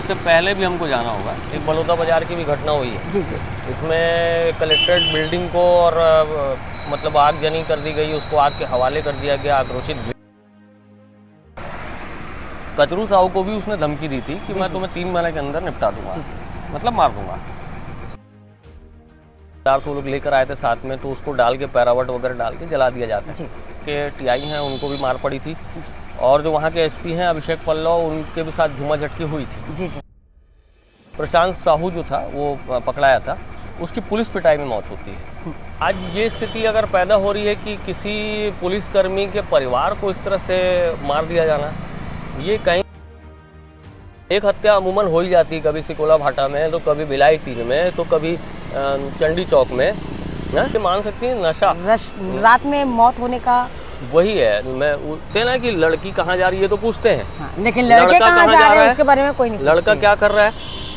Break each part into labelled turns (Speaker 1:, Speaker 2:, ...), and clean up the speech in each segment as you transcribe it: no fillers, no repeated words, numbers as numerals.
Speaker 1: उससे पहले भी हमको जाना होगा। एक बलौदा बाजार की भी घटना हुई है
Speaker 2: जी जी।
Speaker 1: इसमें कलेक्ट्रेट बिल्डिंग को और मतलब आगजनी कर दी गई, उसको आग के हवाले कर दिया गया। आक्रोशित कचरू साहू को भी उसने धमकी दी थी कि मैं तुम्हें 3 महीने के अंदर निपटा दूंगा, मतलब मार दूंगा। तो लोग लेकर आए थे साथ में, तो उसको डाल के पैरावट वगैरह डाल के जला दिया जाता है। के टीआई हैं उनको भी मार पड़ी थी, और जो वहाँ के एसपी हैं अभिषेक पल्लव, उनके भी साथ झूमाझटकी हुई थी। जी जी। प्रशांत साहू जो था वो पकड़ाया था, उसकी पुलिस पिटाई में मौत होती है। आज ये स्थिति अगर पैदा हो रही है कि किसी पुलिसकर्मी के परिवार को इस तरह से मार दिया जाना, ये कहीं एक हत्या अमूमन हो ही जाती है, कभी सिकोला भाटा में, तो कभी भिलाई 3 में, तो कभी चंडी चौक में। मान सकती है नशा
Speaker 2: रात में मौत होने का
Speaker 1: वही है। मैं पूछते ना कि लड़की कहाँ जा रही है तो पूछते हैं,
Speaker 2: हाँ, लेकिन लड़के कहाँ जा रहे हैं उसके बारे में कोई नहीं।
Speaker 1: लड़का क्या कर रहा है,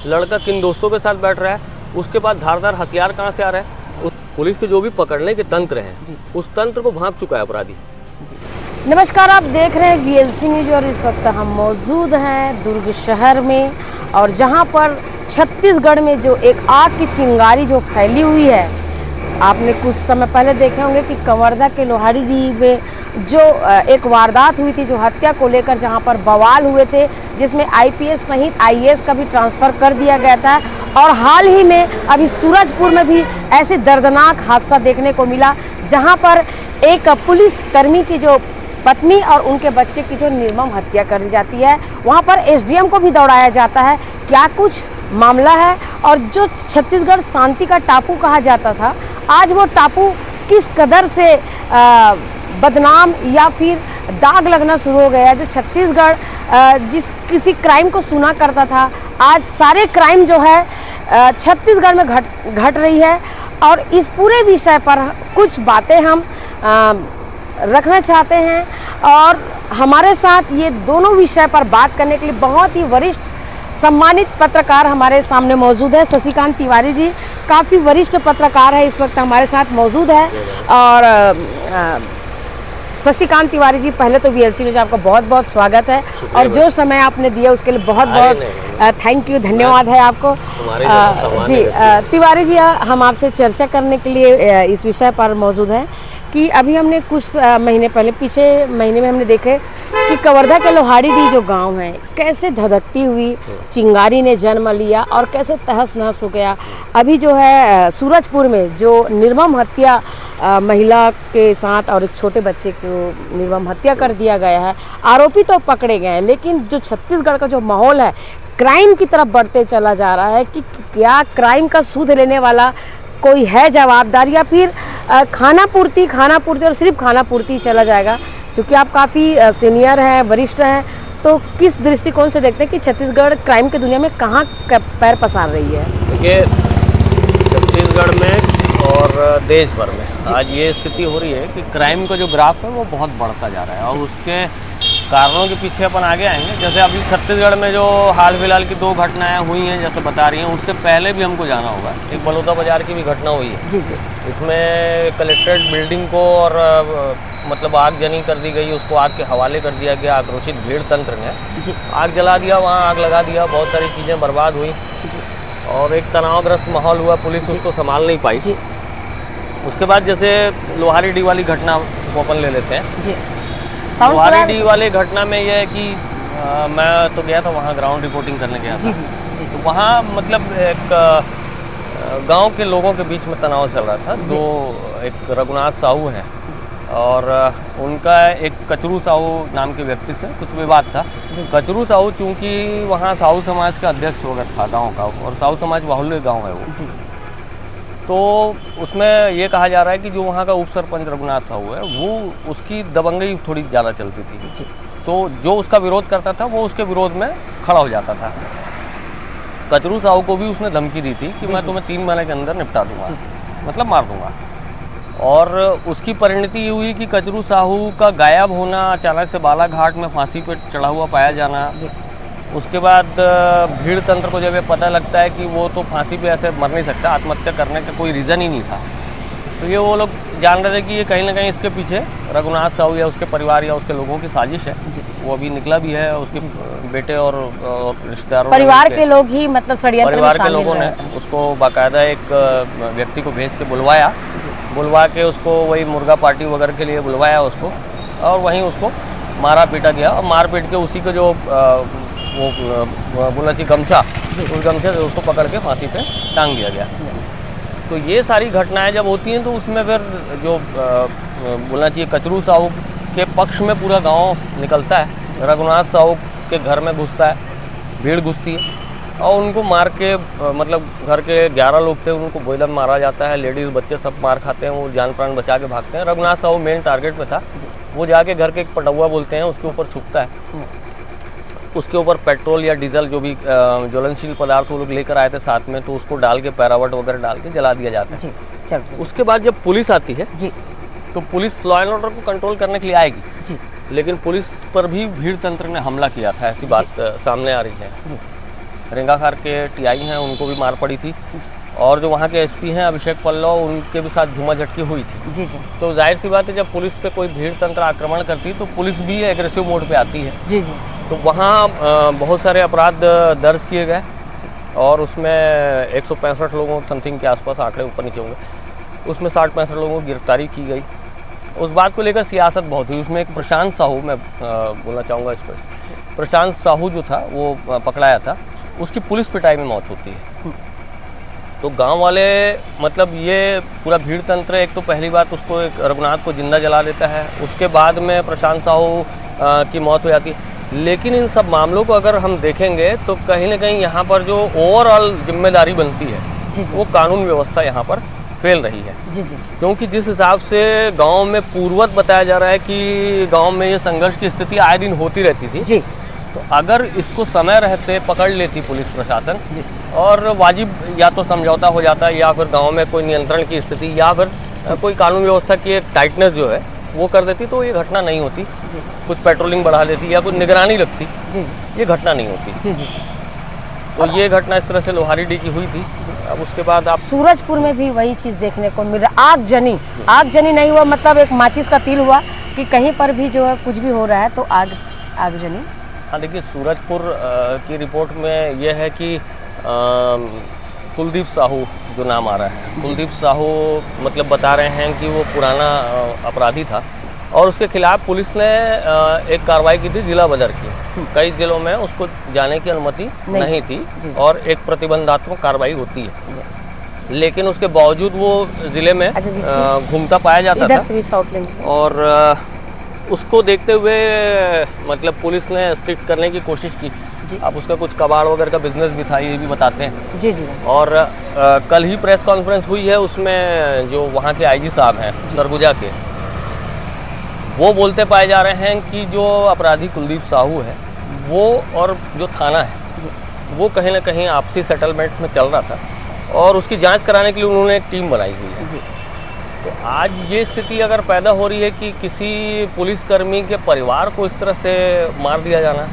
Speaker 1: लड़का किन दोस्तों के साथ बैठ रहा है, उसके बाद धारदार हथियार कहाँ से आ रहा है। पुलिस के जो भी पकड़ने के तंत्र हैं, उस तंत्र को भांप चुका है अपराधी।
Speaker 2: नमस्कार, आप देख रहे हैं वीएलसी न्यूज और इस वक्त हम मौजूद हैं दुर्ग शहर में, और जहां पर छत्तीसगढ़ में जो एक आग की चिंगारी जो फैली हुई है, आपने कुछ समय पहले देखे होंगे कि कवर्धा के लोहारीडीह में जो एक वारदात हुई थी, जो हत्या को लेकर जहां पर बवाल हुए थे, जिसमें आईपीएस सहित आईएएस का भी ट्रांसफ़र कर दिया गया था। और हाल ही में अभी सूरजपुर में भी ऐसे दर्दनाक हादसा देखने को मिला, जहां पर एक पुलिसकर्मी की जो पत्नी और उनके बच्चे की जो निर्मम हत्या कर दी जाती है। वहां पर एसडीएम को भी दौड़ाया जाता है। क्या कुछ मामला है, और जो छत्तीसगढ़ शांति का टापू कहा जाता था, आज वो टापू किस कदर से बदनाम या फिर दाग लगना शुरू हो गया। जो छत्तीसगढ़ जिस किसी क्राइम को सुना करता था, आज सारे क्राइम जो है छत्तीसगढ़ में घट रही है। और इस पूरे विषय पर कुछ बातें हम रखना चाहते हैं, और हमारे साथ ये दोनों विषय पर बात करने के लिए बहुत ही वरिष्ठ सम्मानित पत्रकार हमारे सामने मौजूद है। शशिकांत तिवारी जी काफ़ी वरिष्ठ पत्रकार है, इस वक्त हमारे साथ मौजूद है। और शशिकांत तिवारी जी, पहले तो वीएलसी न्यूज आपका बहुत बहुत स्वागत है, और जो समय आपने दिया उसके लिए बहुत बहुत थैंक यू, धन्यवाद है आपको। जी तिवारी जी, हम आपसे चर्चा करने के लिए इस विषय पर मौजूद हैं कि अभी हमने कुछ महीने पहले, पीछे महीने में हमने देखे कि कवर्धा के लोहारीडीह जो गांव है, कैसे धधकती हुई चिंगारी ने जन्म लिया और कैसे तहस नहस हो गया। अभी जो है सूरजपुर में जो निर्मम हत्या महिला के साथ और एक छोटे बच्चे को निर्मम हत्या कर दिया गया है, आरोपी तो पकड़े गए हैं, लेकिन जो छत्तीसगढ़ का जो माहौल है क्राइम की तरफ बढ़ते चला जा रहा है कि क्या क्राइम का सूद लेने वाला कोई है जवाबदार, या फिर खाना पूर्ति और सिर्फ खाना पूर्ति चला जाएगा। क्योंकि आप काफ़ी सीनियर हैं, वरिष्ठ हैं, तो किस दृष्टिकोण से देखते हैं कि छत्तीसगढ़ क्राइम की दुनिया में कहाँ पैर पसार रही है?
Speaker 1: देखिए, छत्तीसगढ़ में और देश भर में आज ये स्थिति हो रही है कि क्राइम का जो ग्राफ है वो बहुत बढ़ता जा रहा है, और उसके कारणों के पीछे अपन आगे आएंगे। जैसे अभी छत्तीसगढ़ में जो हाल फिलहाल की 2 घटनाएं हुई हैं, जैसे बता रही हैं, उससे पहले भी हमको जाना होगा। एक बलौदा बाजार की भी घटना हुई है
Speaker 2: जी जी।
Speaker 1: इसमें कलेक्ट्रेट बिल्डिंग को और मतलब आगजनी कर दी गई, उसको आग के हवाले कर दिया गया। आक्रोशित भीड़ तंत्र ने आग जला दिया, वहाँ आग लगा दिया, बहुत सारी चीज़ें बर्बाद हुई, और एक तनावग्रस्त माहौल हुआ, पुलिस उसको संभाल नहीं पाई। उसके बाद जैसे लोहारीडीह वाली घटना को अपन ले लेते हैं जी। लोहारीडीह वाली घटना में यह है कि मैं तो गया था वहाँ, ग्राउंड रिपोर्टिंग करने गया था। तो वहाँ मतलब एक गांव के लोगों के बीच में तनाव चल रहा था। जो एक रघुनाथ साहू है और उनका एक कचरू साहू नाम के व्यक्ति से कुछ विवाद था। कचरू साहू चूँकि वहाँ साहू समाज का अध्यक्ष वगैरह था गाँव का, और साहू समाज बाहुल्य गाँव है वो, तो उसमें ये कहा जा रहा है कि जो वहाँ का उप सरपंच रघुनाथ साहू है, वो उसकी दबंगई थोड़ी ज़्यादा चलती थी। तो जो उसका विरोध करता था वो उसके विरोध में खड़ा हो जाता था। कचरू साहू को भी उसने धमकी दी थी कि मैं तुम्हें 3 महीने के अंदर निपटा दूंगा, मतलब मार दूंगा। और उसकी परिणति ये हुई कि कचरू साहू का गायब होना, अचानक से बालाघाट में फांसी पर चढ़ा हुआ पाया जाना, उसके बाद भीड़ तंत्र को जब ये पता लगता है कि वो तो फांसी पे ऐसे मर नहीं सकता, आत्महत्या करने का कोई रीज़न ही नहीं था, तो ये वो लोग जान रहे थे कि ये कहीं ना कहीं इसके पीछे रघुनाथ साहू या उसके परिवार या उसके लोगों की साजिश है। वो अभी निकला भी है, उसके बेटे और रिश्तेदारों
Speaker 2: परिवार के लोग ही मतलब षड्यंत्र में
Speaker 1: परिवार के
Speaker 2: शामिल
Speaker 1: लोगों ने
Speaker 2: रहे।
Speaker 1: उसको बाकायदा एक व्यक्ति को भेज के बुलवा के उसको वही मुर्गा पार्टी वगैरह के लिए बुलवाया उसको, और वहीं उसको मारा पीटा गया, और मार पीट के उसी को जो वो बोलना चाहिए गमछा, उस गमछे से उसको पकड़ के फांसी पे टांग दिया गया। तो ये सारी घटनाएं जब होती हैं तो उसमें फिर जो बोलना चाहिए कचरू साहू के पक्ष में पूरा गांव निकलता है, रघुनाथ साहू के घर में घुसता है, भीड़ घुसती है और उनको मार के मतलब घर के 11 लोग थे, उनको बेदम मारा जाता है, लेडीज़ बच्चे सब मार खाते हैं, वो जान प्राण बचा के भागते हैं। रघुनाथ साहू मेन टारगेट पे था, वो जाके घर के एक पटौआ बोलते हैं उसके ऊपर छुपता है, उसके ऊपर पेट्रोल या डीजल जो भी ज्वलनशील पदार्थ वो लोग लेकर आए थे साथ में, तो उसको डाल के पैरावट वगैरह डाल के जला दिया जाता है।
Speaker 2: जी,
Speaker 1: उसके बाद जब पुलिस आती है
Speaker 2: जी,
Speaker 1: तो पुलिस लॉ एंड ऑर्डर को कंट्रोल करने के लिए आएगी
Speaker 2: जी,
Speaker 1: लेकिन पुलिस पर भी भीड़ तंत्र ने हमला किया था, ऐसी बात सामने आ रही है। रेंगाखार के टीआई हैं, उनको भी मार पड़ी थी, और जो वहाँ के एसपी हैं अभिषेक पल्लव, उनके भी साथ झूमाझटकी हुई थी।
Speaker 2: जी, जी,
Speaker 1: तो जाहिर सी बात है जब पुलिस पे कोई भीड़ तंत्र आक्रमण करती है तो पुलिस भी एग्रेसिव मोड पे आती है।
Speaker 2: जी, जी,
Speaker 1: तो वहाँ बहुत सारे अपराध दर्ज किए गए और उसमें 165 लोगों समथिंग के आसपास, आंकड़े ऊपर नीचे होंगे, उसमें 60-65 लोगों की गिरफ्तारी की गई। उस बात को लेकर सियासत बहुत हुई। उसमें एक प्रशांत साहू, मैं बोलना चाहूँगा इस पर, प्रशांत साहू जो था वो पकड़ाया था, उसकी पुलिस पिटाई में मौत होती है। तो गांव वाले मतलब ये पूरा भीड़ तंत्र, एक तो पहली बात उसको एक रघुनाथ को जिंदा जला देता है, उसके बाद में प्रशांत साहू की मौत हो जाती है। लेकिन इन सब मामलों को अगर हम देखेंगे तो कहीं ना कहीं यहाँ पर जो ओवरऑल जिम्मेदारी बनती है,
Speaker 2: जी, जी,
Speaker 1: वो कानून व्यवस्था यहाँ पर फेल रही है।
Speaker 2: जी, जी,
Speaker 1: क्योंकि जिस हिसाब से गांव में पूर्ववत बताया जा रहा है कि गांव में ये संघर्ष की स्थिति आए दिन होती रहती थी,
Speaker 2: जी,
Speaker 1: तो अगर इसको समय रहते पकड़ लेती पुलिस प्रशासन
Speaker 2: जी,
Speaker 1: और वाजिब या तो समझौता हो जाता, या फिर गांव में कोई नियंत्रण की स्थिति, या फिर कोई कानून व्यवस्था की एक टाइटनेस जो है वो कर देती, तो ये घटना नहीं होती।
Speaker 2: जी,
Speaker 1: कुछ पेट्रोलिंग बढ़ा देती या कुछ निगरानी रखती,
Speaker 2: जी,
Speaker 1: ये घटना नहीं होती।
Speaker 2: जी, जी।
Speaker 1: तो ये घटना इस तरह से लोहारीडी की हुई थी। अब उसके बाद आप
Speaker 2: सूरजपुर में भी वही चीज़ देखने को मिल रहा है। आगजनी नहीं हुआ, मतलब एक माचिस का तीर हुआ कि कहीं पर भी जो है कुछ भी हो रहा है तो आगजनी।
Speaker 1: हाँ, देखिए सूरजपुर की रिपोर्ट में यह है कि कुलदीप साहू जो नाम आ रहा है, कुलदीप साहू मतलब बता रहे हैं कि वो पुराना अपराधी था और उसके खिलाफ पुलिस ने एक कार्रवाई की थी जिला बदर की। कई जिलों में उसको जाने की अनुमति नहीं थी
Speaker 2: जी।
Speaker 1: और एक प्रतिबंधात्मक कार्रवाई होती है, लेकिन उसके बावजूद वो जिले में घूमता पाया जाता
Speaker 2: इधर
Speaker 1: था।
Speaker 2: से भी शॉट लेंगे।
Speaker 1: और उसको देखते हुए मतलब पुलिस ने स्ट्रिक्ट करने की कोशिश की। अब उसका कुछ कबाड़ वगैरह का बिजनेस भी था, ये भी बताते हैं।
Speaker 2: जी, जी,
Speaker 1: और कल ही प्रेस कॉन्फ्रेंस हुई है, उसमें जो वहाँ के आईजी साहब हैं सरगुजा के, वो बोलते पाए जा रहे हैं कि जो अपराधी कुलदीप साहू है वो और जो थाना है वो कहीं ना कहीं आपसी सेटलमेंट में चल रहा था और उसकी जांच कराने के लिए उन्होंने एक टीम बनाई हुई है।
Speaker 2: जी।
Speaker 1: तो आज ये स्थिति अगर पैदा हो रही है कि किसी पुलिसकर्मी के परिवार को इस तरह से मार दिया जाना,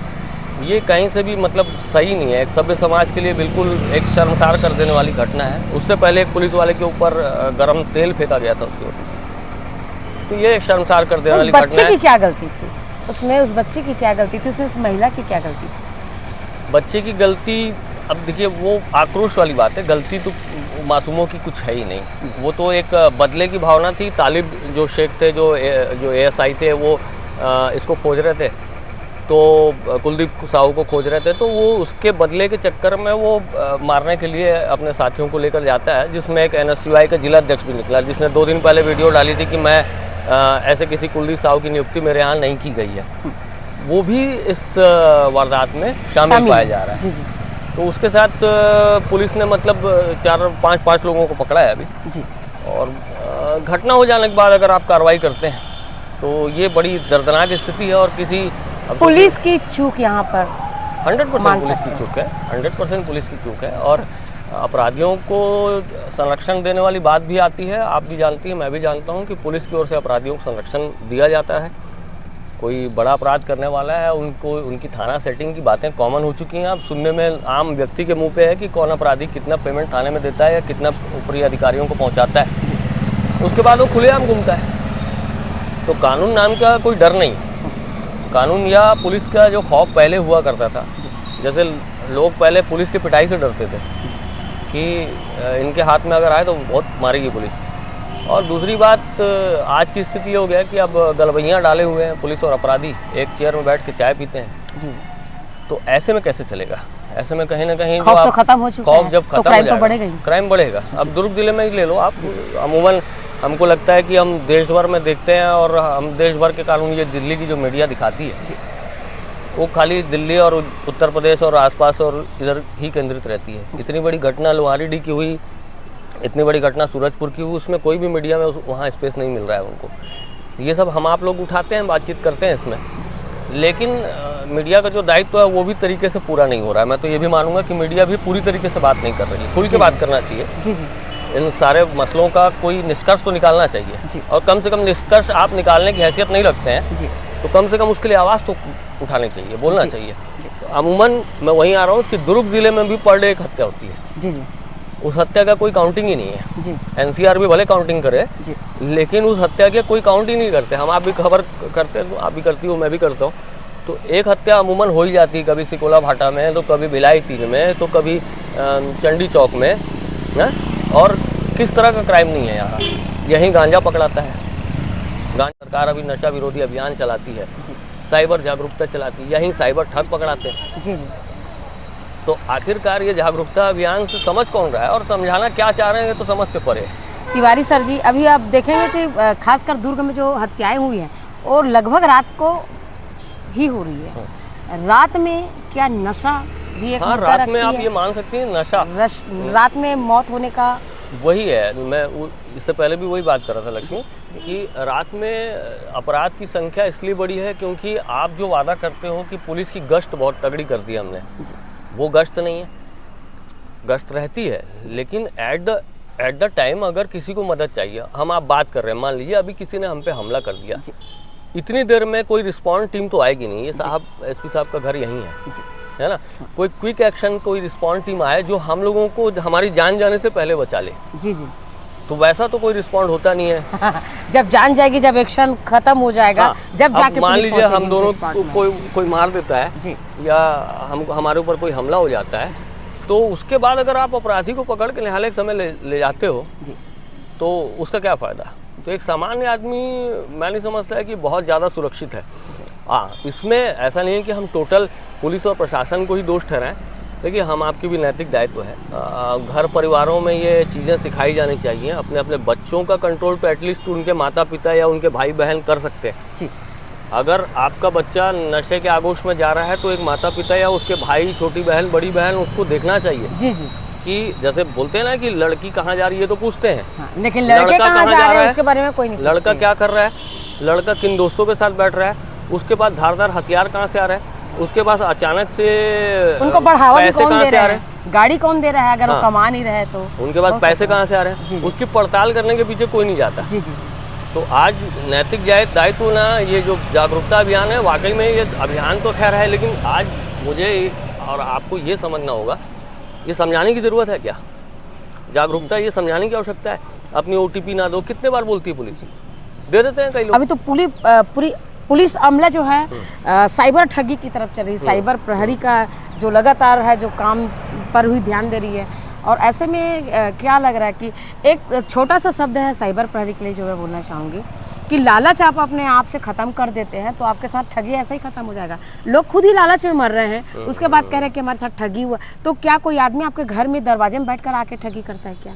Speaker 1: ये कहीं से भी मतलब सही नहीं है। एक सभ्य समाज के लिए बिल्कुल एक शर्मसार कर देने वाली घटना है। उससे पहले एक पुलिस वाले के ऊपर गर्म तेल फेंका गया था उसके ऊपर, तो ये शर्मसार कर देने वाली घटना है।
Speaker 2: बच्चे की क्या गलती थी उसमें? उस बच्चे की क्या गलती थी उसमें? उस महिला की क्या गलती थी?
Speaker 1: बच्चे की गलती, अब देखिए वो आक्रोश वाली बात है, गलती तो मासूमों की कुछ है ही नहीं। वो तो एक बदले की भावना थी। तालिब जो शेख थे, जो एएसआई थे, वो इसको खोज रहे थे, तो कुलदीप साहू को खोज रहे थे, तो वो उसके बदले के चक्कर में वो मारने के लिए अपने साथियों को लेकर जाता है, जिसमें एक एनएसयूआई का जिला अध्यक्ष भी निकला, जिसने 2 दिन पहले वीडियो डाली थी कि मैं ऐसे किसी कुलदीप साहू की नियुक्ति मेरे यहाँ नहीं की गई है। वो भी इस वारदात में शामिल पाया जा रहा है।
Speaker 2: जी, जी।
Speaker 1: तो उसके साथ पुलिस ने मतलब 4-5 लोगों को पकड़ा है अभी
Speaker 2: जी।
Speaker 1: और घटना हो जाने के बाद अगर आप कार्रवाई करते हैं तो ये बड़ी दर्दनाक स्थिति है। और किसी
Speaker 2: पुलिस की चूक यहाँ पर
Speaker 1: 100% पुलिस की चूक है, 100% पुलिस की चूक है। और अपराधियों को संरक्षण देने वाली बात भी आती है, आप भी जानती हैं, मैं भी जानता हूँ कि पुलिस की ओर से अपराधियों को संरक्षण दिया जाता है। कोई बड़ा अपराध करने वाला है, उनको उनकी थाना सेटिंग की बातें कॉमन हो चुकी हैं। अब सुनने में आम व्यक्ति के मुंह पे है कि कौन अपराधी कितना पेमेंट थाने में देता है या कितना ऊपरी अधिकारियों को पहुंचाता है, उसके बाद वो खुलेआम घूमता है। तो कानून नाम का कोई डर नहीं, कानून या पुलिस का जो खौफ पहले हुआ करता था, जैसे लोग पहले पुलिस की पिटाई से डरते थे कि इनके हाथ में अगर आए तो बहुत मारेगी पुलिस। और दूसरी बात, आज की स्थिति ये हो गया कि अब गलबैयाँ डाले हुए हैं पुलिस और अपराधी, एक चेयर में बैठ के चाय पीते हैं जी। तो ऐसे में कैसे चलेगा? ऐसे में कहीं ना कहीं
Speaker 2: खौफ तो खत्म हो चुका है,
Speaker 1: खौफ जब खत्म
Speaker 2: तो
Speaker 1: हो जाएगा, क्राइम बढ़ेगा। अब दुर्ग जिले में ही ले लो आप, अमूमन हमको लगता है कि हम देश भर में देखते हैं और हम देश भर के कानून, ये दिल्ली की जो मीडिया दिखाती है वो खाली दिल्ली और उत्तर प्रदेश और आसपास और इधर ही केंद्रित रहती है। इतनी बड़ी घटना लोहारीडीह की हुई, इतनी बड़ी घटना सूरजपुर की हुई, उसमें कोई भी मीडिया में वहाँ स्पेस नहीं मिल रहा है उनको। ये सब हम आप लोग उठाते हैं, बातचीत करते हैं इसमें, लेकिन मीडिया का जो दायित्व है वो भी तरीके से पूरा नहीं हो रहा है। मैं तो ये भी मानूंगा कि मीडिया भी पूरी तरीके से बात नहीं कर रही है, खुल के बात करना चाहिए जी जी। इन सारे मसलों का कोई निष्कर्ष तो निकालना चाहिए जी। और कम से कम निष्कर्ष आप निकालने की हैसियत नहीं रखते हैं जी, तो कम से कम उसके लिए आवाज़ तो उठानी चाहिए, बोलना चाहिए। तो अमूमन मैं वहीं आ रहा हूँ कि दुर्ग जिले में भी पर डे एक हत्या होती है जी जी। उस हत्या का कोई काउंटिंग ही नहीं है जी। एनसीआर भी भले काउंटिंग करे जी, लेकिन उस हत्या के कोई काउंट ही नहीं करते। हम आप भी खबर करते हैं, आप भी करती हो, मैं भी करता हूँ। तो एक हत्या अमूमन हो ही जाती है, कभी सिकोला भाटा में, तो कभी भिलाई 3 में, तो कभी चंडी चौक में है। और किस तरह का क्राइम नहीं है यहाँ, यहीं गांजा पकड़ाता है। गांजा सरकार अभी नशा विरोधी अभियान चलाती है, साइबर जागरूकता चलाती है, यहीं साइबर ठग पकड़ाते हैं जी जी। तो आखिरकार ये जागरूकता अभियान से समझ कौन रहा है और समझाना क्या चाह रहे हैं, तो समझ से परे।
Speaker 2: तिवारी सर जी, अभी आप देखेंगे कि खासकर दुर्ग में जो हत्याएं हुई हैं और लगभग रात को ही हो रही है। रात में क्या नशा भी एक मुद्दा
Speaker 1: रात में आप ये मान सकती हैं, नशा
Speaker 2: रात में मौत होने का
Speaker 1: वही है। मैं इससे पहले भी वही बात कर रहा था लक्ष्मी, कि रात में अपराध की संख्या इसलिए बड़ी है क्योंकि आप जो वादा करते हो कि पुलिस की गश्त बहुत तगड़ी कर दी हमने, वो गश्त नहीं है। गश्त रहती है, लेकिन एट द टाइम अगर किसी को मदद चाहिए, हम आप बात कर रहे हैं, मान लीजिए अभी किसी ने हम पे हमला कर दिया, इतनी देर में कोई रिस्पॉन्स टीम तो आएगी नहीं। ये साहब एसपी साहब का घर यहीं है ना। कोई क्विक एक्शन, कोई रिस्पॉन्स टीम आए जो हम लोगों को हमारी जान जाने से पहले बचा ले जी जी। तो वैसा तो कोई रिस्पॉन्ड होता नहीं है।
Speaker 2: जब जान जाएगी, जब एक्शन खत्म हो जाएगा, जब जाके
Speaker 1: मान लीजिए हम दोनों कोई मार देता है जी, या हमारे ऊपर कोई हमला हो जाता है, तो उसके बाद अगर आप अपराधी को पकड़ के निहाले समय ले जाते हो जी, तो उसका क्या फ़ायदा? तो एक सामान्य आदमी, मैं नहीं समझता है कि बहुत ज़्यादा सुरक्षित है। इसमें ऐसा नहीं है कि हम टोटल पुलिस और प्रशासन को ही दोष ठहराएं, देखिए हम आपकी भी नैतिक दायित्व है। घर परिवारों में ये चीज़ें सिखाई जानी चाहिए। अपने अपने बच्चों का कंट्रोल तो एटलीस्ट उनके माता पिता या उनके भाई बहन कर सकते हैं जी। अगर आपका बच्चा नशे के आगोश में जा रहा है, तो एक माता पिता या उसके भाई, छोटी बहन, बड़ी बहन, उसको देखना चाहिए जी जी। कि जैसे बोलते हैं ना कि लड़की कहाँ जा रही है, तो पूछते हैं
Speaker 2: लेकिन लड़का कहाँ जा रहा है उसके बारे में कोई नहीं।
Speaker 1: लड़का क्या कर रहा है, लड़का किन दोस्तों के साथ बैठ रहा है, उसके पास धारदार हथियार कहाँ से आ रहा है, उसके पास अचानक से
Speaker 2: उनको बढ़ावा पैसे कहाँ से आ रहे हैं, गाड़ी कौन दे रहा है, अगर वो कमा नहीं रहे तो उनके पास पैसे कहाँ से आ रहे हैं, उसकी पड़ताल करने के पीछे कोई नहीं जाता जी जी। तो आज नैतिक दायित्व ना, ये जो जागरूकता अभियान है, वाकई में ये अभियान तो खैर है, लेकिन आज मुझे और आपको ये समझना होगा, ये समझाने की ज़रूरत है क्या जागरूकता, ये समझाने की आवश्यकता है। अपनी OTP ना दो, कितने बार बोलती है पुलिस, दे देते हैं कई लोग। अभी तो पूरी पुलिस अमला जो है साइबर ठगी की तरफ चल रही है, साइबर प्रहरी का जो लगातार है, जो काम पर भी ध्यान दे रही है। और ऐसे में क्या लग रहा है कि एक छोटा सा शब्द है साइबर प्रहरी के लिए जो मैं बोलना चाहूँगी कि लालच आप अपने आप से ख़त्म कर देते हैं तो आपके साथ ठगी ऐसे ही ख़त्म हो जाएगा। लोग खुद ही लालच में मर रहे हैं, उसके बाद कह रहे हैं कि हमारे साथ ठगी हुआ। तो क्या कोई आदमी आपके घर में दरवाजे में बैठकर आके ठगी करता है क्या?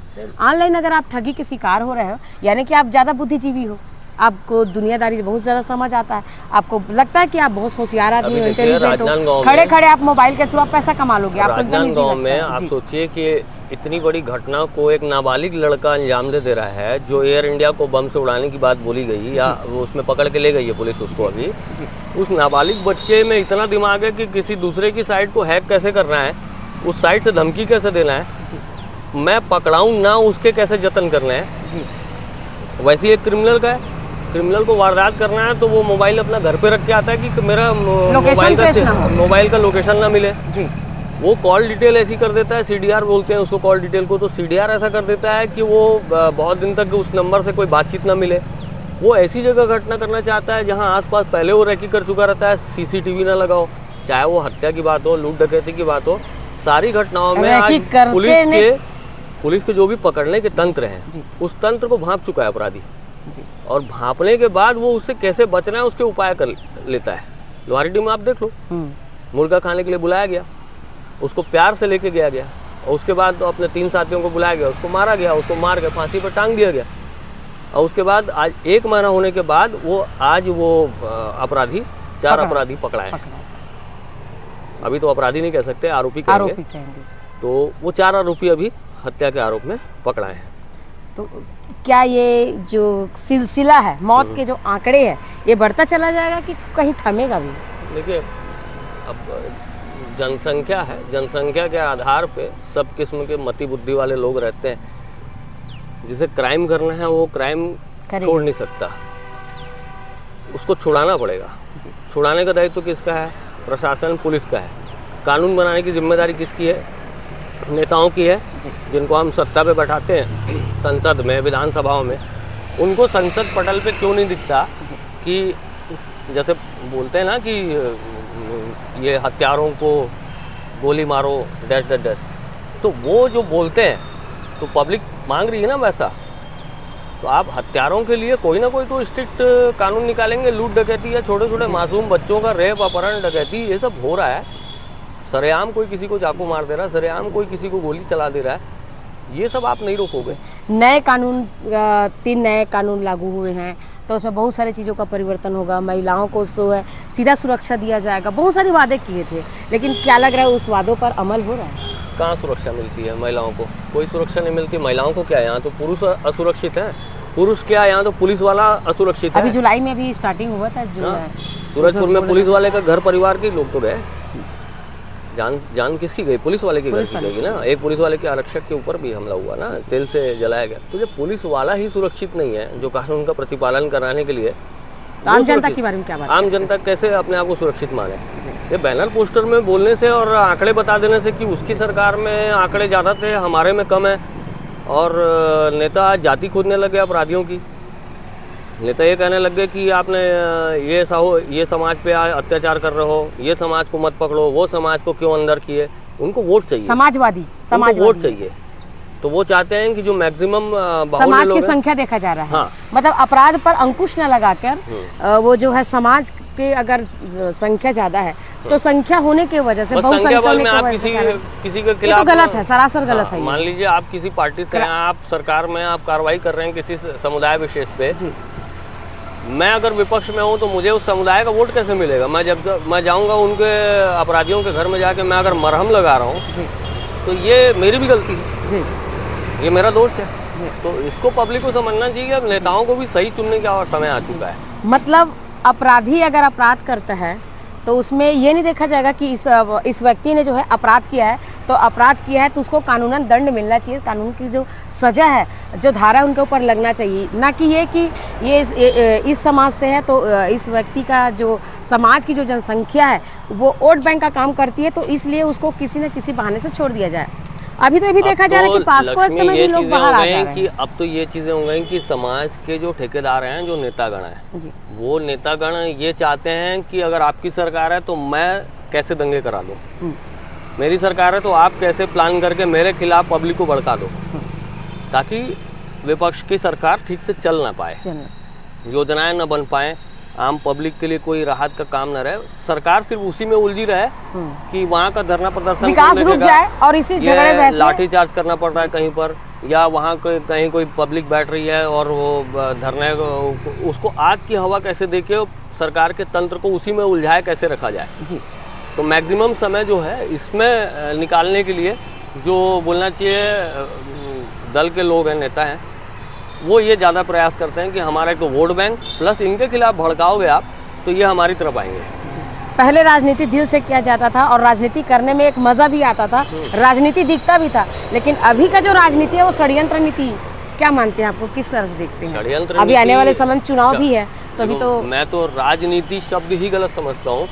Speaker 2: ऑनलाइन अगर आप ठगी के शिकार हो रहे हो, यानी कि आप ज़्यादा बुद्धिजीवी हो, आपको दुनियादारी बहुत ज़्यादा समझ आता है, आपको लगता है कि आप बहुत होशियार आदमी हो, इंटेलिजेंट हो, खड़े खड़े आप मोबाइल के थ्रू आप पैसा कमा लोगे।
Speaker 1: राजनांदगांव में आप सोचिए कि इतनी बड़ी घटना को एक नाबालिग लड़का अंजाम दे रहा है, जो एयर इंडिया को बम से उड़ाने की बात बोली गई, या वो उसमें पकड़ के ले गई है पुलिस उसको। अभी उस नाबालिग बच्चे में इतना दिमाग है कि किसी दूसरे की साइट को हैक कैसे करना है, उस साइट से धमकी कैसे देना है, मैं पकड़ाऊँ ना उसके कैसे जतन करना है जी। वैसे एक क्रिमिनल का है, क्रिमिनल को वारदात करना है तो वो मोबाइल अपना घर पे रख के आता है कि मेरा मोबाइल का लोकेशन ना मिले जी। वो कॉल डिटेल ऐसी कर देता है, CDR बोलते हैं उसको कॉल डिटेल को, तो CDR ऐसा कर देता है कि वो बहुत दिन तक उस नंबर से कोई बातचीत ना मिले। वो ऐसी जगह घटना करना चाहता है जहाँ आसपास पहले वो रैकी कर चुका रहता है, सीसीटीवी ना लगाओ, चाहे वो हत्या की बात हो, लूट डकैती की बात हो, सारी घटनाओं में आज पुलिस के जो भी पकड़ने के तंत्र हैं उस तंत्र को भांप चुका है अपराधी जी। और भांपने के बाद वो उससे कैसे बचना है उसके उपाय कर लेता है। लोहारीडीह में आप देख लो, मुर्गा खाने के लिए बुलाया गया, उसको प्यार से लेके गया और उसके बाद तो अपने 3 साथियों को बुलाया गया, उसको मारा गया, उसको मार के फांसी पर टांग दिया गया। और उसके बाद आज 1 महीना होने के बाद आज वो अपराधी 4 अपराधी पकड़ाए। अभी तो अपराधी नहीं कह सकते, आरोपी कहेंगे। तो वो 4 आरोपी अभी हत्या के आरोप में पकड़ाए हैं।
Speaker 2: तो क्या ये जो सिलसिला है मौत के जो आंकड़े हैं ये बढ़ता चला जाएगा कि कहीं थमेगा भी?
Speaker 1: देखिए, अब जनसंख्या है, जनसंख्या के आधार पे सब किस्म के मति बुद्धि वाले लोग रहते हैं। जिसे क्राइम करना है वो क्राइम छोड़ नहीं सकता, उसको छुड़ाना पड़ेगा। छुड़ाने का दायित्व किसका है? प्रशासन, पुलिस का है। कानून बनाने की जिम्मेदारी किसकी है? नेताओं की है, जिनको हम सत्ता पे बैठाते हैं संसद में, विधानसभाओं में। उनको संसद पटल पे क्यों नहीं दिखता कि जैसे बोलते हैं ना कि ये हत्यारों को गोली मारो डैश डैश डैश, तो वो जो बोलते हैं तो पब्लिक मांग रही है ना वैसा। तो आप हत्यारों के लिए कोई ना कोई तो स्ट्रिक्ट कानून निकालेंगे। लूट डकैती या छोटे छोटे मासूम बच्चों का रेप, अपहरण, डकैती, ये सब हो रहा है। सरेआम कोई किसी को चाकू मार दे रहा है, सरेआम कोई किसी को गोली चला दे रहा है। ये सब आप नहीं रोकोगे।
Speaker 2: नए कानून 3 नए कानून लागू हुए हैं तो उसमें बहुत सारी चीज़ों का परिवर्तन होगा। महिलाओं को है सीधा सुरक्षा दिया जाएगा। बहुत सारे वादे किए थे, लेकिन क्या लग रहा है उस वादों पर अमल हो रहा है?
Speaker 1: कहाँ सुरक्षा मिलती है महिलाओं को? कोई सुरक्षा नहीं मिलती महिलाओं को। क्या है, यहाँ तो पुरुष असुरक्षित है। पुरुष क्या, यहाँ तो पुलिस वाला असुरक्षित है।
Speaker 2: अभी जुलाई में भी स्टार्टिंग हुआ था
Speaker 1: सूरजपुर में पुलिस वाले का घर परिवार के लोग तो गए। जान किसकी गई? पुलिस वाले की घर की गई ना। एक पुलिस वाले के आरक्षक के ऊपर भी हमला हुआ ना, तेल से जलाया गया। तो जब पुलिस वाला ही सुरक्षित नहीं है जो कानून का प्रतिपालन कराने के लिए,
Speaker 2: आम जनता के बारे में क्या बात?
Speaker 1: आम जनता कैसे अपने आप को सुरक्षित माने? ये बैनर पोस्टर में बोलने से और आंकड़े बता देने से कि उसकी सरकार में आंकड़े ज़्यादा थे, हमारे में कम है, और नेता जाति खोजने लगे अपराधियों की। नेता ये कहने लग गए कि आपने ये समाज पे अत्याचार कर रहे हो, ये समाज को मत पकड़ो, वो समाज को क्यों अंदर किए। उनको वोट चाहिए,
Speaker 2: समाजवादी
Speaker 1: वोट चाहिए। तो वो चाहते हैं कि जो मैक्सिमम
Speaker 2: समाज की संख्या देखा जा रहा है। हाँ। मतलब अपराध पर अंकुश न लगाकर वो जो है समाज के अगर संख्या ज्यादा है तो संख्या होने की वजह से
Speaker 1: संख्या बल में आप किसी के खिलाफ,
Speaker 2: तो गलत है, सरासर गलत है।
Speaker 1: मान लीजिए आप किसी पार्टी से हैं, आप सरकार में आप कार्रवाई कर रहे हैं किसी समुदाय विशेष पे, मैं अगर विपक्ष में हूँ तो मुझे उस समुदाय का वोट कैसे मिलेगा? मैं जाऊँगा उनके अपराधियों के घर में जाके मैं अगर मरहम लगा रहा हूँ तो ये मेरी भी गलती है, ये मेरा दोष है। तो इसको पब्लिक को समझना चाहिए। अब नेताओं को भी सही चुनने का समय आ चुका है।
Speaker 2: मतलब अपराधी अगर अपराध करता है तो उसमें ये नहीं देखा जाएगा कि इस व्यक्ति ने जो है अपराध किया है, तो अपराध किया है तो उसको कानूनन दंड मिलना चाहिए। कानून की जो सज़ा है, जो धारा उनके ऊपर लगना चाहिए, ना कि ये कि ये इस समाज से है तो इस व्यक्ति का जो समाज की जो जनसंख्या है वो वोट बैंक का काम करती है तो इसलिए उसको किसी न किसी बहाने से छोड़ दिया जाए। अभी तो ये भी देखा जा रहा है कि पास्को एक्ट में भी लोग बाहर आ जा रहे हैं
Speaker 1: कि अब तो ये चीज़ें हो गई कि समाज के जो ठेकेदार हैं, जो नेतागण हैं, वो नेतागण ये चाहते हैं कि अगर आपकी सरकार है तो मैं कैसे दंगे करा दूं, मेरी सरकार है तो आप कैसे प्लान करके मेरे खिलाफ पब्लिक को भड़का दो, ताकि विपक्ष की सरकार ठीक से चल ना पाए, योजनाएं न बन पाए, आम पब्लिक के लिए कोई राहत का काम न रहे। सरकार सिर्फ उसी में उलझी रहे कि वहाँ का धरना प्रदर्शन
Speaker 2: विकास रुक जाए और इसी झगड़े बहस
Speaker 1: लाठीचार्ज करना पड़ रहा है कहीं पर, या वहाँ कहीं कोई पब्लिक बैठ रही है और वो धरने उसको आग की हवा कैसे देके सरकार के तंत्र को उसी में उलझाए कैसे रखा जाए जी। तो मैक्सिमम समय जो है इसमें निकालने के लिए जो बोलना चाहिए दल के लोग हैं, नेता हैं, वो ये ज़्यादा प्रयास करते हैं कि हमारा एक तो वोट बैंक प्लस इनके खिलाफ भड़काओगे आप तो ये हमारी तरफ आएंगे।
Speaker 2: पहले राजनीति दिल से किया जाता था और राजनीति करने में एक मज़ा भी आता था, राजनीति दिखता भी था, लेकिन अभी का जो राजनीति है वो षड्यंत्र नीति, क्या मानते हैं, आपको किस तरह से देखते हैं?
Speaker 1: षड्यंत्र
Speaker 2: अभी आने वाले समय में चुनाव भी है तो अभी तो
Speaker 1: मैं तो राजनीति शब्द ही गलत समझता हूँ।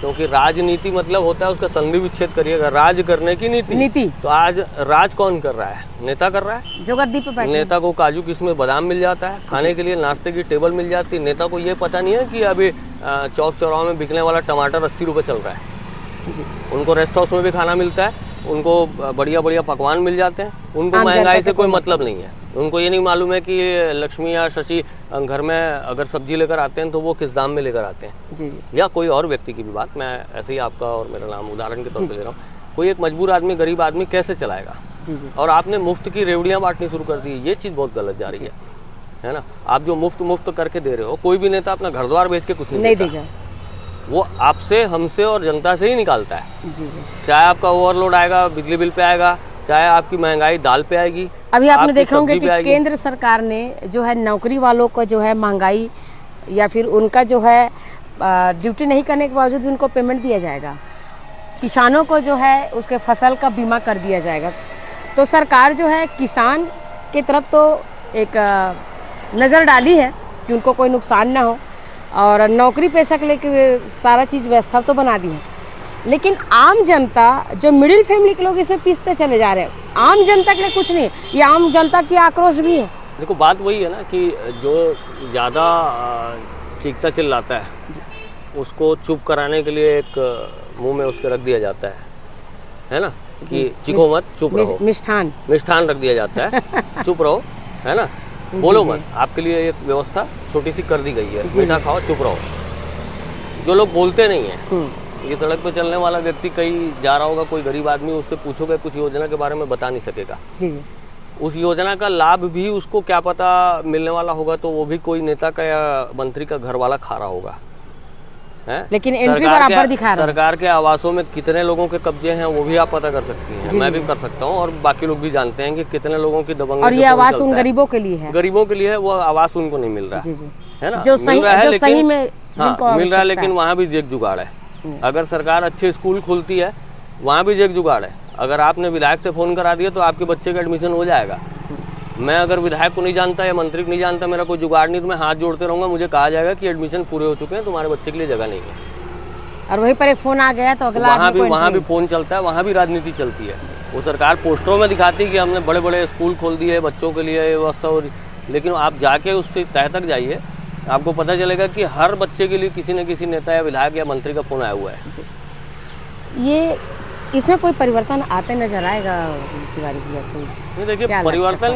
Speaker 1: क्योंकि राजनीति मतलब होता है उसका संधि विच्छेद करिएगा, राज करने की नीति। तो आज राज कौन कर रहा है? नेता कर रहा है,
Speaker 2: जो गद्दी पे बैठे।
Speaker 1: नेता को काजू किशमिश बादाम मिल जाता है, खाने के लिए नाश्ते की टेबल मिल जाती है। नेता को ये पता नहीं है कि अभी चौक चौराहों में बिकने वाला टमाटर 80 रुपये चल रहा है जी। उनको रेस्ट हाउस में भी खाना मिलता है, उनको बढ़िया बढ़िया पकवान मिल जाते हैं, उनको महंगाई से कोई मतलब नहीं है। उनको ये नहीं मालूम है कि लक्ष्मी या शशि घर में अगर सब्जी लेकर आते हैं तो वो किस दाम में लेकर आते हैं जी। या कोई और व्यक्ति की भी बात, मैं ऐसे ही आपका और मेरा नाम उदाहरण के तौर पे ले रहा हूँ। कोई एक मजबूर आदमी, गरीब आदमी कैसे चलाएगा जी। और आपने मुफ्त की रेवड़ियाँ बांटनी शुरू कर दी, ये चीज़ बहुत गलत जा रही है ना। आप जो मुफ्त करके दे रहे हो, कोई भी नेता अपना घर द्वार बेच के कुछ नहीं देगा, वो आपसे, हमसे और जनता से ही निकालता है जी। चाहे आपका ओवरलोड आएगा बिजली बिल पे आएगा, चाहे आपकी महंगाई दाल पे आएगी।
Speaker 2: अभी आपने देखा होंगे कि केंद्र सरकार ने जो है नौकरी वालों को जो है महंगाई या फिर उनका जो है ड्यूटी नहीं करने के बावजूद भी उनको पेमेंट दिया जाएगा। किसानों को जो है उसके फसल का बीमा कर दिया जाएगा। तो सरकार जो है किसान की तरफ तो एक नज़र डाली है कि उनको कोई नुकसान ना हो, और नौकरी पेशा के लिए सारा चीज़ व्यवस्था तो बना दी है। लेकिन आम जनता, जो मिडिल फैमिली के लोग इसमें पीसते चले जा रहे हैं। आम जनता के लिए कुछ नहीं, ये आम जनता की आक्रोश भी है।
Speaker 1: देखो बात वही है ना कि जो ज़्यादा चीखता चिल्लाता है उसको चुप कराने के लिए एक मुंह में उसके रख दिया जाता है ना, कि चीखो मत, चुप रहो। मिष्ठान रख दिया जाता है, चुप रहो, है ना, बोलो मत। आपके लिए एक व्यवस्था छोटी सी कर दी गई है, मीठा खाओ, चुप रहो। जो लोग बोलते नहीं है, ये सड़क पे चलने वाला व्यक्ति कहीं जा रहा होगा, कोई गरीब आदमी, उससे पूछोगे कुछ योजना के बारे में बता नहीं सकेगा जी। उस योजना का लाभ भी उसको क्या पता मिलने वाला होगा, तो वो भी कोई नेता का या मंत्री का घर वाला खा रहा होगा है।
Speaker 2: लेकिन एंट्री बराबर दिखा रहा है।
Speaker 1: सरकार के आवासों में कितने लोगों के कब्जे हैं वो भी आप पता कर सकती हैं, मैं भी कर सकता हूँ, और बाकी लोग भी जानते हैं कि कितने लोगों की दबंगई।
Speaker 2: और ये आवास उन गरीबों के लिए है,
Speaker 1: गरीबों के लिए है, वो आवास उनको नहीं मिल रहा है ना,
Speaker 2: जो सही में
Speaker 1: मिल रहा है, लेकिन वहाँ भी जेक जुगाड़ है। अगर सरकार अच्छे स्कूल खुलती है, वहाँ भी जेक जुगाड़ है। अगर आपने विधायक से फ़ोन करा दिया तो आपके बच्चे का एडमिशन हो जाएगा। मैं अगर विधायक को नहीं जानता या मंत्री को नहीं जानता, मेरा कोई जुगाड़ नहीं, तो मैं हाथ जोड़ते रहूँगा, मुझे कहा जाएगा कि एडमिशन पूरे हो चुके हैं, तुम्हारे बच्चे के लिए जगह नहीं है।
Speaker 2: और वहीं पर एक फ़ोन आ गया तो अगला
Speaker 1: वहाँ भी फ़ोन चलता है, वहाँ भी राजनीति चलती है। वो सरकार पोस्टरों में दिखाती है कि हमने बड़े बड़े स्कूल खोल दिए बच्चों के लिए, व्यवस्था हो रही, लेकिन आप जाके उससे तह तक जाइए, आपको पता चलेगा कि हर बच्चे के लिए किसी न किसी नेता या विधायक या मंत्री का फोन आया हुआ है।
Speaker 2: ये इसमें कोई परिवर्तन आते नजर आएगा तिवारी भैया?
Speaker 1: नहीं, देखिए परिवर्तन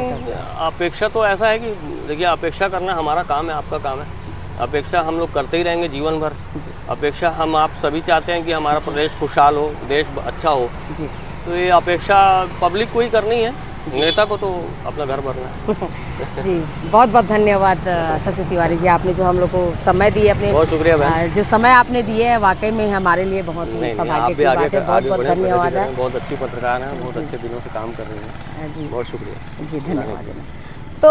Speaker 1: अपेक्षा तो ऐसा है कि देखिए अपेक्षा करना हमारा काम है, आपका काम है। अपेक्षा हम लोग करते ही रहेंगे जीवन भर। अपेक्षा हम आप सभी चाहते हैं कि हमारा प्रदेश खुशहाल हो, देश अच्छा हो जी। तो ये अपेक्षा पब्लिक को ही करनी है, नेता को तो अपना घर भरना है।
Speaker 2: जी बहुत बहुत धन्यवाद शशि तिवारी जी, आपने जो हम लोग को समय दिए, अपने
Speaker 1: बहुत शुक्रिया भाई।
Speaker 2: जो समय आपने दिए है वाकई में हमारे लिए बहुत ही सौभाग्य की बात है। बहुत बहुत धन्यवाद है।
Speaker 1: बहुत अच्छी पत्रकार हैं, बहुत अच्छे दिनों से काम कर रही हैं जी, बहुत शुक्रिया
Speaker 2: जी, धन्यवाद। तो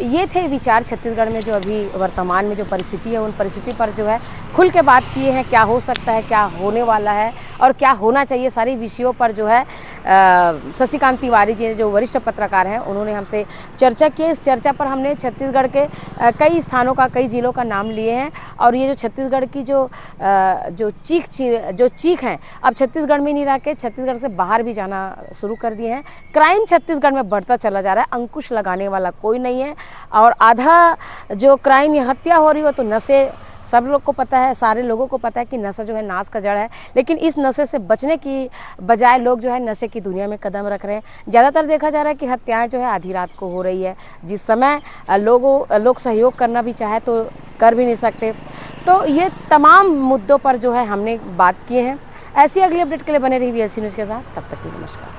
Speaker 2: ये थे विचार छत्तीसगढ़ में जो अभी वर्तमान में जो परिस्थिति है, उन परिस्थिति पर जो है खुल के बात किए हैं, क्या हो सकता है, क्या होने वाला है और क्या होना चाहिए, सारी विषयों पर जो है शशिकांत तिवारी जी जो वरिष्ठ पत्रकार हैं उन्होंने हमसे चर्चा की। इस चर्चा पर हमने छत्तीसगढ़ के कई स्थानों का, कई ज़िलों का नाम लिए हैं, और ये जो छत्तीसगढ़ की जो चीख हैं, अब छत्तीसगढ़ में नहीं रह के छत्तीसगढ़ से बाहर भी जाना शुरू कर दिए हैं। क्राइम छत्तीसगढ़ में बढ़ता चला जा रहा है, अंकुश लगाने वाला कोई नहीं है, और आधा जो क्राइम या हत्या हो रही हो तो नशे, सब लोग को पता है, सारे लोगों को पता है कि नशा जो है नाश का जड़ है, लेकिन इस नशे से बचने की बजाय लोग जो है नशे की दुनिया में कदम रख रहे हैं। ज़्यादातर देखा जा रहा है कि हत्याएं जो है आधी रात को हो रही है, जिस समय लोग सहयोग करना भी चाहे तो कर भी नहीं सकते। तो ये तमाम मुद्दों पर जो है हमने बात किए हैं। ऐसी अगली अपडेट के लिए बने रही VLC न्यूज़ के साथ, तब तक के लिए नमस्कार।